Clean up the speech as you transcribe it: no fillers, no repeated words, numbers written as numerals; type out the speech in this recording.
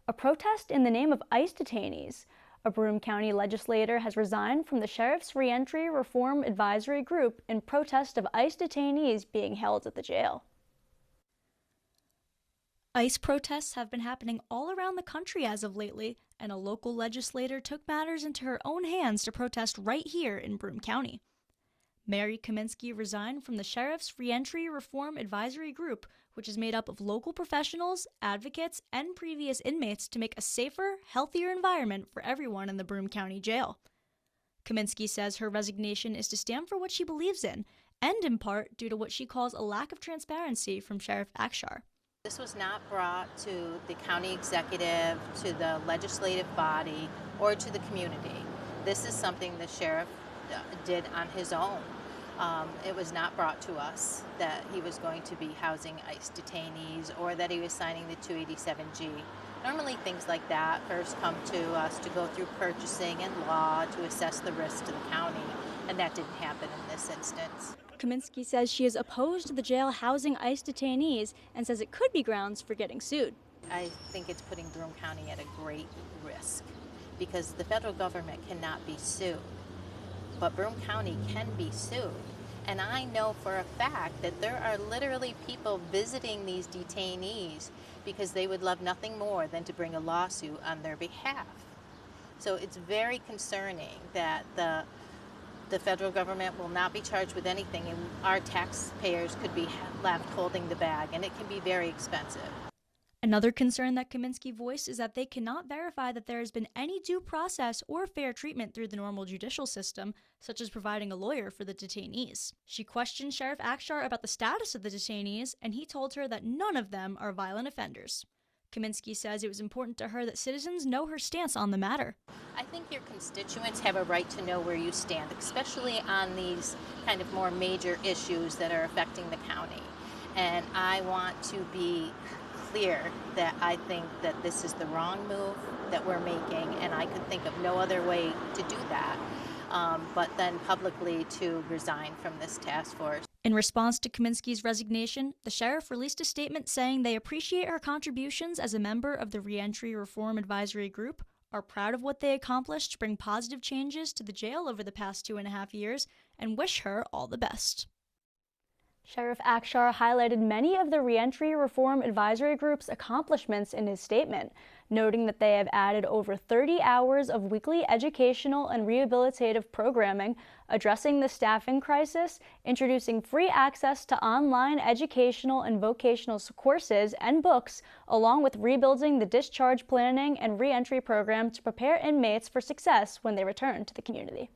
a protest in the name of ICE detainees. A Broome County legislator has resigned from the Sheriff's Reentry Reform Advisory Group in protest of ICE detainees being held at the jail. ICE protests have been happening all around the country as of lately, and a local legislator took matters into her own hands to protest right here in Broome County. Mary Kaminsky resigned from the Sheriff's Reentry Reform Advisory Group, which is made up of local professionals, advocates, and previous inmates to make a safer, healthier environment for everyone in the Broome County Jail. Kaminsky says her resignation is to stand for what she believes in, and in part due to what she calls a lack of transparency from Sheriff Akshar. This was not brought to the county executive, to the legislative body, or to the community. This is something the sheriff did on his own. It was not brought to us that he was going to be housing ICE detainees or that he was signing the 287G. Normally things like that first come to us to go through purchasing and law to assess the risk to the county, and that didn't happen in this instance. Kaminsky says she is opposed to the jail housing ICE detainees and says it could be grounds for getting sued. I think it's putting Broome County at a great risk because the federal government cannot be sued, but Broome County can be sued. And I know for a fact that there are literally people visiting these detainees because they would love nothing more than to bring a lawsuit on their behalf. So it's very concerning that the federal government will not be charged with anything and our taxpayers could be left holding the bag, and it can be very expensive. Another concern that Kaminsky voiced is that they cannot verify that there has been any due process or fair treatment through the normal judicial system, such as providing a lawyer for the detainees. She questioned Sheriff Akshar about the status of the detainees, and he told her that none of them are violent offenders. Kaminsky says it was important to her that citizens know her stance on the matter. I think your constituents have a right to know where you stand, especially on these kind of more major issues that are affecting the county. And I want to be clear that I think that this is the wrong move that we're making, and I could think of no other way to do that, but then publicly to resign from this task force. In response to Kaminsky's resignation, the sheriff released a statement saying they appreciate her contributions as a member of the Reentry Reform Advisory Group, are proud of what they accomplished to bring positive changes to the jail over the past 2.5 years, and wish her all the best. Sheriff Akshar highlighted many of the Reentry Reform Advisory Group's accomplishments in his statement, noting that they have added over 30 hours of weekly educational and rehabilitative programming, addressing the staffing crisis, introducing free access to online educational and vocational courses and books, along with rebuilding the discharge planning and reentry program to prepare inmates for success when they return to the community.